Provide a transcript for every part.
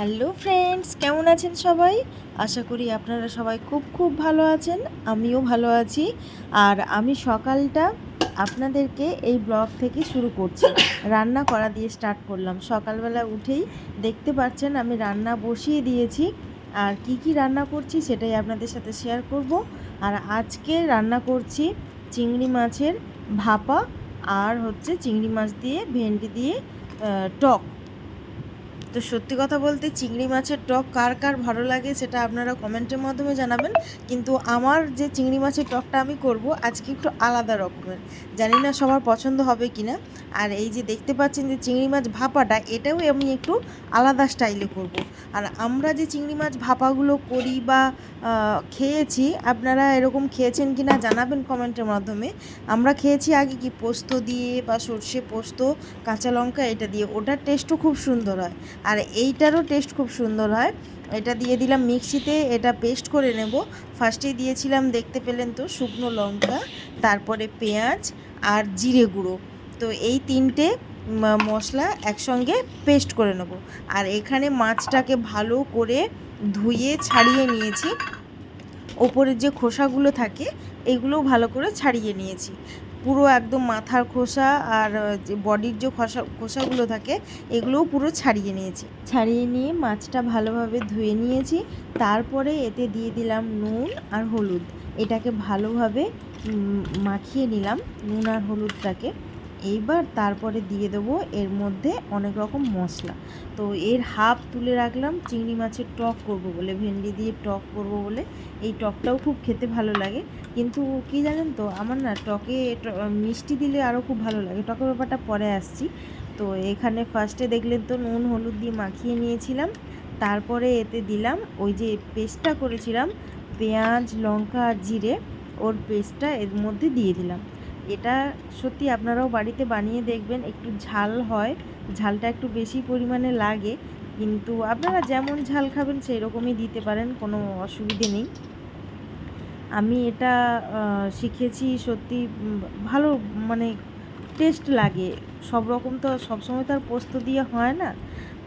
Hello friends, কেমন আছেন সবাই? আশা করি আপনারা সবাই খুব খুব ভালো আছেন। আমিও ভালো আছি। আর আমি সকালটা আপনাদেরকে এই ব্লগ থেকে শুরু করছি। রান্না করা দিয়ে স্টার্ট করলাম। সকালবেলা উঠেই দেখতে পাচ্ছেন আমি রান্না বসিয়ে দিয়েছি। আর কি কি রান্না করছি সেটাই আপনাদের সাথে শেয়ার করব। আর আজকে রান্না করছি চিংড়ি মাছের ভাপা, আর হচ্ছে চিংড়ি মাছ দিয়ে ভেন্ডি দিয়ে টক। তো সত্যি কথা বলতে চিংড়ি মাছের টক কার কার ভালো লাগে সেটা আপনারা কমেন্টের মাধ্যমে জানাবেন। কিন্তু আমার যে চিংড়ি মাছের টকটা আমি করব আজকে একটু আলাদা রকমের, জানি না সবার পছন্দ হবে কি না। আর এই যে দেখতে পাচ্ছেন যে চিংড়ি মাছ ভাপাটা, এটাও আমি একটু আলাদা স্টাইলে করব। আর আমরা যে চিংড়ি মাছ ভাপাগুলো করি বা খেয়েছি, আপনারা এরকম খেয়েছেন কি না জানাবেন কমেন্টের মাধ্যমে। আমরা খেয়েছি আগে কি পোস্ত দিয়ে বা সর্ষে পোস্ত, কাঁচা লঙ্কা এটা দিয়ে, ওটার টেস্টও খুব সুন্দর হয়। আর এইটারও টেস্ট খুব সুন্দর হয়। এটা দিয়ে দিলাম মিক্সিতে, এটা পেস্ট করে নেব। ফার্স্টেই দিয়েছিলাম, দেখতে পেলেন তো, শুকনো লঙ্কা, তারপরে পেঁয়াজ আর জিরে গুঁড়ো। তো এই তিনটে মশলা একসঙ্গে পেস্ট করে নেব। আর এখানে মাছটাকে ভালো করে ধুয়ে ছাড়িয়ে নিয়েছি। ওপরের যে খোসাগুলো থাকে এগুলোও ভালো করে ছাড়িয়ে নিয়েছি। পুরো একদম মাথার খোসা আর যে বডির যে খোসাগুলো থাকে এগুলোও পুরো ছাড়িয়ে নিয়েছি। ছাড়িয়ে নিয়ে মাছটা ভালোভাবে ধুয়ে নিয়েছি। তারপরে এতে দিয়ে দিলাম নুন আর হলুদ। এটাকে ভালোভাবে মাখিয়ে নিলাম নুন আর হলুদটাকে। এইবার তারপরে দিয়ে দেবো এর মধ্যে অনেক রকম মশলা। তো এর হাফ তুলে রাখলাম চিংড়ি মাছের টক করব বলে, ভেন্ডি দিয়ে টক করব বলে। এই টকটাও খুব খেতে ভালো লাগে, কিন্তু কি জানেন তো, আমার না টকে মিষ্টি দিলে আরও খুব ভালো লাগে। টকের ব্যাপারটা পরে আসছি। তো এখানে ফার্স্টে দেখলেন তো নুন হলুদ দিয়ে মাখিয়ে নিয়েছিলাম। তারপরে এতে দিলাম ওই যে পেস্টটা করেছিলাম, পেঁয়াজ লঙ্কা আর জিরে, ওর পেস্টটা এর মধ্যে দিয়ে দিলাম। এটা সত্যি আপনারাও বাড়িতে বানিয়ে দেখবেন, একটু ঝাল হয়, ঝালটা একটু বেশি পরিমাণে লাগে, কিন্তু আপনারা যেমন ঝাল খাবেন সেই রকমই দিতে পারেন, কোনো অসুবিধে নেই। আমি এটা শিখেছি সত্যি, ভালো, মানে টেস্ট লাগে। সব রকম তো সবসময় তো আর পোস্ত দিয়ে হয় না।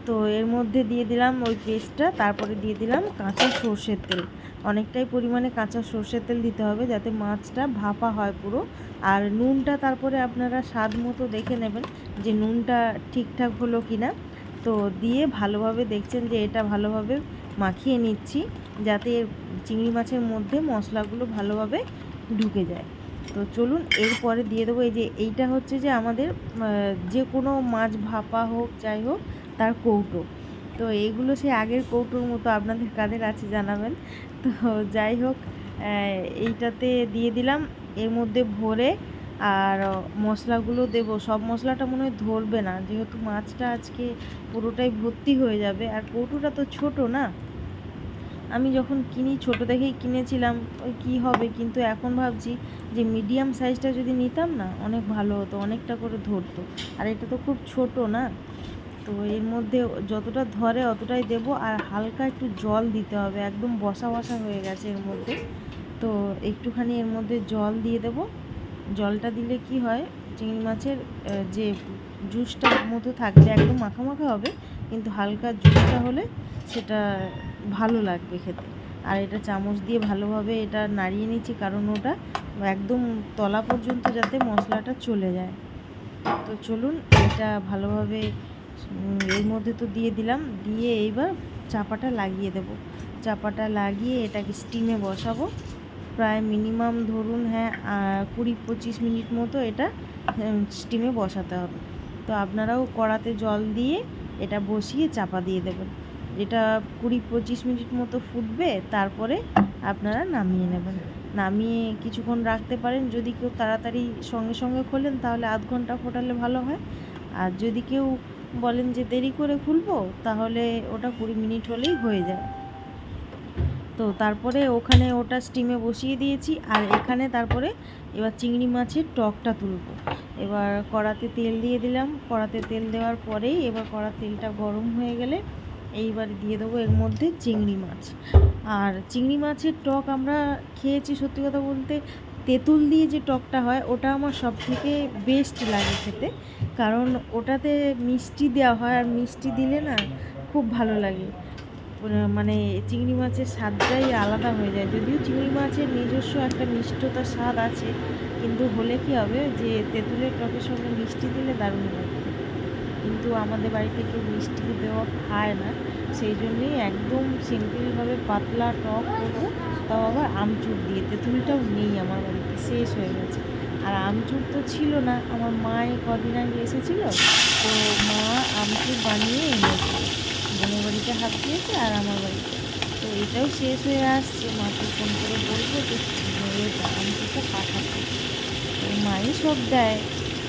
তো এর মধ্যে দিয়ে দিলাম ওই পেস্টটা, তারপরে দিয়ে দিলাম কাঁচা সর্ষের তেল। অনেকটাই পরিমাণে কাঁচা সর্ষের তেল দিতে হবে যাতে মাছটা ভাপা হয় পুরো। আর নুনটা তারপরে আপনারা স্বাদ মতো দেখে নেবেন যে নুনটা ঠিকঠাক হলো কি না। তো দিয়ে ভালোভাবে দেখছেন যে এটা ভালোভাবে মাখিয়ে নিচ্ছি যাতে চিংড়ি মাছের মধ্যে মশলাগুলো ভালোভাবে ঢুকে যায়। তো চলুন এরপরে দিয়ে দেবো এই যে এইটা হচ্ছে যে আমাদের যে কোনো মাছ ভাপা হোক যাই হোক তার কৌটো। তো এইগুলো সেই আগের কৌটোর মতো আপনাদের কাদের আছে জানাবেন। তো যাই হোক, এইটাতে দিয়ে দিলাম এর মধ্যে ভরে। আর মশলাগুলো দেব, সব মশলাটা মনে হয় ধরবে না, যেহেতু মাছটা আজকে পুরোটাই ভর্তি হয়ে যাবে। আর কৌটোটা তো ছোট না, আমি যখন কিনি ছোট দেখেই কিনেছিলাম, ওই কী হবে, কিন্তু এখন ভাবছি যে মিডিয়াম সাইজটা যদি নিতাম না অনেক ভালো হতো, অনেকটা করে ধরতো। আর এটা তো খুব ছোট না। তো এর মধ্যে যতটা ধরে অতটাই দেব। আর হালকা একটু জল দিতে হবে, একদম বসা বসা হয়ে গেছে এর মধ্যে। তো একটুখানি এর মধ্যে জল দিয়ে দেব। জলটা দিলে কি হয়, চিংড়ি মাছের যে জুসটার মতো থাকবে, একদম মাখা মাখা হবে, কিন্তু হালকা জুসটা হলে সেটা ভালো লাগবে খেতে। আর এটা চামচ দিয়ে ভালোভাবে এটা নাড়িয়ে নিচ্ছি, কারণ ওটা একদম তলা পর্যন্ত যাতে মশলাটা চলে যায়। তো চলুন এটা ভালোভাবে এর মধ্যে তো দিয়ে দিলাম, দিয়ে এইবার চাপাটা লাগিয়ে দেব। চাপাটা লাগিয়ে এটাকে স্টিমে বসাবো প্রায় মিনিমাম ধরুন 20-25 মিনিট মতো এটা স্টিমে বসাতে হবে। তো আপনারাও কড়াতে জল দিয়ে এটা বসিয়ে চাপা দিয়ে দেবেন। এটা 20-25 মিনিট মতো ফুটবে, তারপরে আপনারা নামিয়ে নেবেন। নামিয়ে কিছুক্ষণ রাখতে পারেন, যদি কেউ তাড়াতাড়ি সঙ্গে সঙ্গে খোলেন তাহলে আধ ঘন্টা ফোটালে ভালো হয়। আর যদি কেউ বলেন যে দেরি করে খুলবো, তাহলে ওটা 20 মিনিট হলেই হয়ে যায়। তো তারপরে ওখানে ওটা স্টিমে বসিয়ে দিয়েছি। আর এখানে তারপরে এবার চিংড়ি মাছের টকটা তুলব। এবার কড়াতে তেল দিয়ে দিলাম। কড়াতে তেল দেওয়ার পরেই এবার কড়ার তেলটা গরম হয়ে গেলে এইবার দিয়ে দেবো এর মধ্যে চিংড়ি মাছ। আর চিংড়ি মাছের টক আমরা খেয়েছি, সত্যি কথা বলতে তেঁতুল দিয়ে যে টকটা হয় ওটা আমার সব থেকে বেস্ট লাগে খেতে, কারণ ওটাতে মিষ্টি দেওয়া হয়। আর মিষ্টি দিলে না খুব ভালো লাগে। মানে চিংড়ি মাছের স্বাদটাই আলাদা হয়ে যায়। যদিও চিংড়ি মাছের নিজস্ব একটা মিষ্টতার স্বাদ আছে, কিন্তু হলে কি হবে যে তেঁতুলের টকের সঙ্গে মিষ্টি দিলে দারুণ লাগে। কিন্তু আমাদের বাড়িতে কেউ মিষ্টি দেওয়া খায় না, সেই জন্যেই একদম সিম্পলভাবে পাতলা টক করবো, তাও আবার আমচুর দিয়ে। তেঁতুলটাও নেই আমার বাড়িতে, শেষ হয়ে গেছে। আর আমচুর তো ছিল না, আমার মা এই কদিন আগে এসেছিলো, তো মা আমচুর বানিয়ে এনেছে, বোনের বাড়িতে হাত দিয়েছে আর আমার বাড়িতে। তো এটাও শেষ হয়ে আসছে, মাকে ফোন করে বলবো যে আমচুরটা পাঠাতে। তো মাই সব দেয়,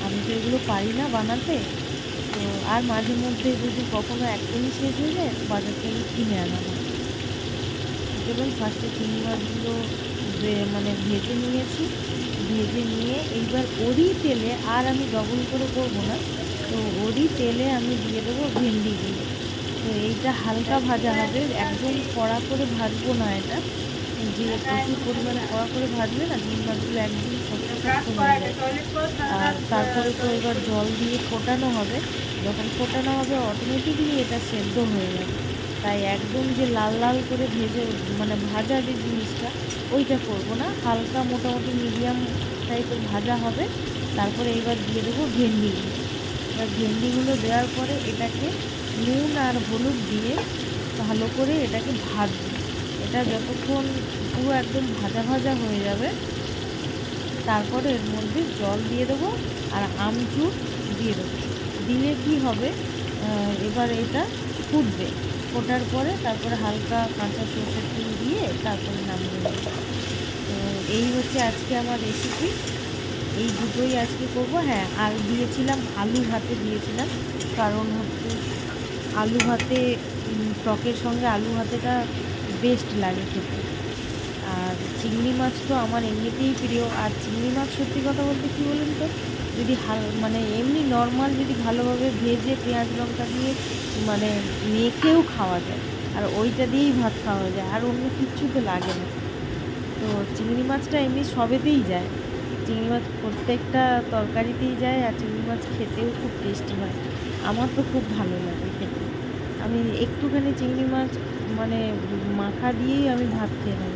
আমি তো এগুলো পারি না বানাতে। তো আর মাঝে মধ্যে যদি কখনো একদমই শেষ হয়ে যায়, বাজার থেকে কিনে আনা হয়। যেমন ফার্স্টে চিংড়ি মাছগুলো মানে ভেজে নিয়েছি, ভেজে নিয়ে এইবার ওরই তেলে, আর আমি ডবল করে করবো না, তো ওরই তেলে আমি দিয়ে দেবো ভেন্ডিগুলো। তো এইটা হালকা ভাজা হবে, একদম কড়া করে ভাজবো না এটা, যে প্রচুর পরিমাণে কড়া করে ভাজলে না চিংড়ি মাছগুলো একদম শক্ত শক্ত হয়ে যায়। আর তারপরে তো এবার জল দিয়ে ফোটানো হবে, যখন ফোটানো হবে অটোমেটিকলি এটা সেদ্ধ হয়ে যাবে। তাই একদম যে লাল লাল করে ভেজে মানে ভাজা যে জিনিসটা ওইটা করবো না, হালকা মোটামুটি মিডিয়াম টাইপের ভাজা হবে। তারপরে এবার দিয়ে দেবো ভেন্ডিগুলো। এবার ভেন্ডিগুলো দেওয়ার পরে এটাকে নুন আর হলুদ দিয়ে ভালো করে এটাকে ভাজবো। এটা যতক্ষণ পুরো একদম ভাজা ভাজা হয়ে যাবে, তারপরে এর মধ্যে জল দিয়ে দেবো আর আমচুর দিয়ে দেবো। দিলে কি হবে, এবার এটা ফুটবে, ফোটার পরে তারপরে হালকা কাঁচা সরষের তেল দিয়ে তারপরে নামিয়ে নেব। তো এই হচ্ছে আজকে আমার রেসিপি, এই দুটোই আজকে করবো। হ্যাঁ, আর দিয়েছিলাম আলু ভাতে দিয়েছিলাম, কারণ হচ্ছে আলু ভাতে টকের সঙ্গে আলু ভাতেটা বেস্ট লাগে খেতে। আর চিংড়ি মাছ তো আমার এমনিতেই প্রিয়। আর চিংড়ি মাছ সত্যি কথা বলতে কী বলুন তো, যদি মানে এমনি নর্মাল যদি ভালোভাবে ভেজে পেঁয়াজ লঙ্কা দিয়ে মানে মেখেও খাওয়া যায়, আর ওইটা দিয়েই ভাত খাওয়া যায়, আর অন্য কিচ্ছুতে লাগে না। তো চিংড়ি মাছটা এমনি সবেতেই যায়, চিংড়ি মাছ প্রত্যেকটা তরকারিতেই যায়, আর চিংড়ি মাছ খেতেও খুব টেস্টি হয়। আমার তো খুব ভালো লাগে খেতে। আমি একটুখানি চিংড়ি মাছ মানে মাখা দিয়েই আমি ভাত খেয়ে নেব।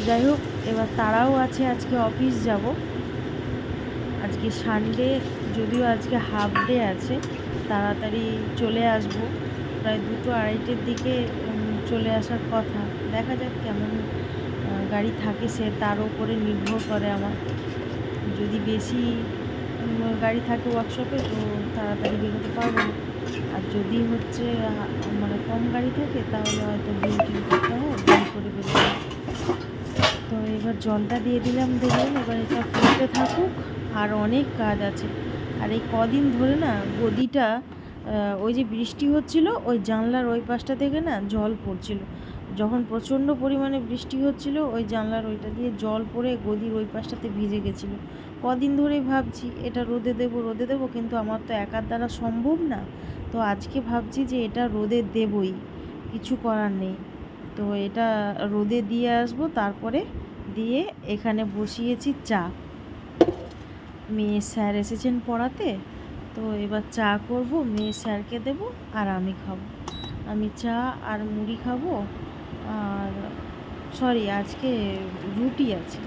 যাই হোক, এবার তারাও আছে, আজকে অফিস যাব, আজকে সানডে, যদিও আজকে হাফ ডে আছে, তাড়াতাড়ি চলে আসব, প্রায় 2-2:30-এর দিকে চলে আসার কথা। দেখা যাক কেমন গাড়ি থাকে, সে তার উপরে নির্ভর করে আমার। যদি বেশি গাড়ি থাকে ওয়ার্কশপে তো তাড়াতাড়ি বেরোতে পারবো, আর যদি হচ্ছে মানে কম গাড়ি থাকে তাহলে হয়তো ডিউটি করতে হয়, দেরি করে বেরোতে। তো এবার জলটা দিয়ে দিলাম, দেখুন এবার এটা ফুটতে থাকুক, আর অনেক কাজ আছে। আর এই কদিন ধরে না গদিটা, ওই যে বৃষ্টি হচ্ছিল, ওই জানলার ওই পাশটা থেকে না জল পড়ছিল। যখন প্রচণ্ড পরিমাণে বৃষ্টি হচ্ছিল, ওই জানলার ওইটা দিয়ে জল পড়ে গদির ওই পাশটাতে ভিজে গেছিলো। কদিন ধরেই ভাবছি এটা রোদে দেবো, কিন্তু আমার তো একার দ্বারা সম্ভব না। তো আজকে ভাবছি যে এটা রোদে দেবই, কিছু করার নেই। তো এটা রোদে দিয়ে আসবো, তারপরে দিয়ে এখানে বসিয়েছি চা। মেয়ে স্যার এসেছেন পড়াতে, তো এবার চা করব, মেয়ে স্যারকে দেব আর আমি খাবো। আমি চা আর মুড়ি খাবো, আর সরি আজকে রুটি আছে,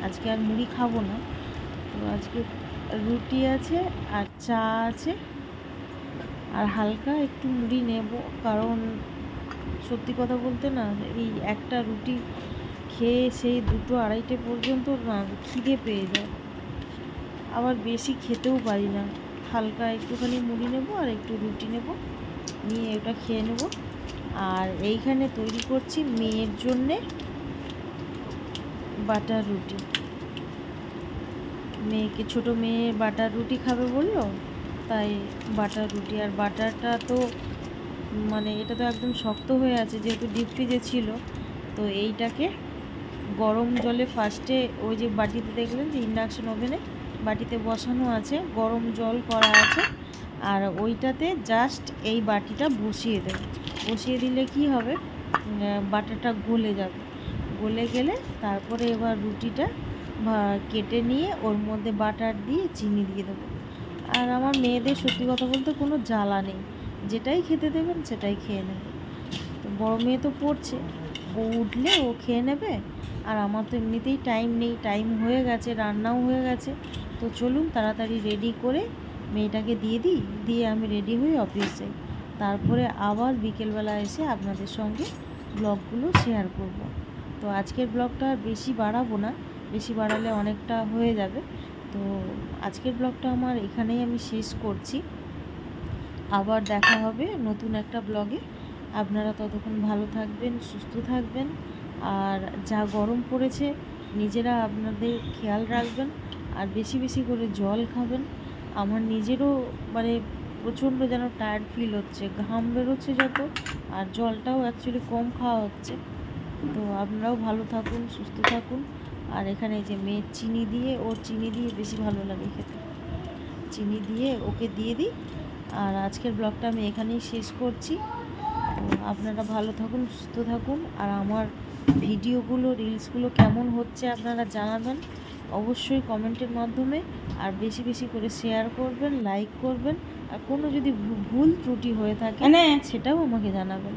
আজকে আর মুড়ি খাবো না। তো আজকে রুটি আছে আর চা আছে, আর হালকা একটু মুড়ি নেব, কারণ সত্যি কথা বলতে না এই একটা রুটি খেয়ে সেই 2-2:30 পর্যন্ত না খিদে পেয়ে যায়, আবার বেশি খেতেও পারি না। হালকা একটুখানি মুড়ি নেব আর একটু রুটি নেব, নিয়ে ওটা খেয়ে নেব। আর এইখানে তৈরি করছি মেয়ের জন্যে বাটার রুটি। মেয়েকে, ছোটো মেয়ে বাটার রুটি খাবে বললো, তাই বাটার রুটি। আর বাটারটা তো মানে এটা তো একদম শক্ত হয়ে আছে, যেহেতু ডিপ ফ্রিজে ছিল। তো এইটাকে গরম জলে ফার্স্টে, ওই যে বাটিতে দেখলেন যে ইন্ডাকশন ওভেনে বাটিতে বসানো আছে, গরম জল করা আছে, আর ওইটাতে জাস্ট এই বাটিটা বসিয়ে দেবে। বসিয়ে দিলে কি হবে, বাটারটা গলে যাবে, গলে গেলে তারপরে এবার রুটিটা কেটে নিয়ে ওর মধ্যে বাটার দিয়ে চিনি দিয়ে দেবো। আর আমার মেয়েদের সত্যি কথা বলতে কোনো জ্বালা নেই, যেটাই খেতে দেবেন সেটাই খেয়ে নেবে। তো বড় মেয়ে তো পড়ছে, ও উঠলে ও খেয়ে নেবে। আর আমার তো এমনিতেই টাইম নেই, টাইম হয়ে গেছে, রান্নাও হয়ে গেছে। তো চলুন তাড়াতাড়ি রেডি করে মেয়েটাকে দিয়ে দিই, দিয়ে আমি রেডি হয়ে অফিস যাই। তারপরে আবার বিকেলবেলা এসে আপনাদের সঙ্গে ব্লগগুলো শেয়ার করব। তো আজকের ব্লগটা আর বেশি বাড়াবো না, বেশি বাড়ালে অনেকটা হয়ে যাবে। তো আজকের ব্লগটা আমার এখানেই আমি শেষ করছি। আবার দেখা হবে নতুন একটা ব্লগে। আপনারা ততক্ষণ ভালো থাকবেন, সুস্থ থাকবেন। আর যা গরম পড়েছে নিজেরা আপনাদের খেয়াল রাখবেন। আর বেশি বেশি করে জল খাবেন। আমার নিজেরও মানে প্রচণ্ড যেন টায়ার্ড ফিল হচ্ছে, ঘাম বেরোচ্ছে যত, আর জলটাও অ্যাকচুয়ালি কম খাওয়া হচ্ছে। তো আপনারাও ভালো থাকুন, সুস্থ থাকুন। আর এখানে যে মেয়ে চিনি দিয়ে, ওর চিনি দিয়ে বেশি ভালো লাগে খেতে, চিনি দিয়ে ওকে দিয়ে দিই। আর আজকের ব্লগটা আমি এখানেই শেষ করছি। তো আপনারা ভালো থাকুন, সুস্থ থাকুন। আর আমার ভিডিওগুলো, রিলসগুলো কেমন হচ্ছে আপনারা জানাবেন অবশ্যই কমেন্টের মাধ্যমে। আর বেশি বেশি করে শেয়ার করবেন, লাইক করবেন। আর কোনো যদি ভুল ত্রুটি হয়ে থাকে সেটাও আমাকে জানাবেন,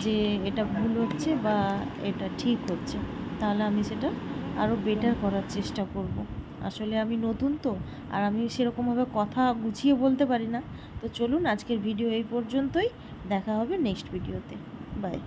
যে এটা ভুল হচ্ছে বা এটা ঠিক হচ্ছে, তাহলে আমি সেটা আরও বেটার করার চেষ্টা করব। আসলে আমি নতুন তো, আর আমি সেরকমভাবে কথা গুছিয়ে বলতে পারি না। তো চলুন আজকের ভিডিও এই পর্যন্তই, দেখা হবে নেক্সট ভিডিওতে। বাই।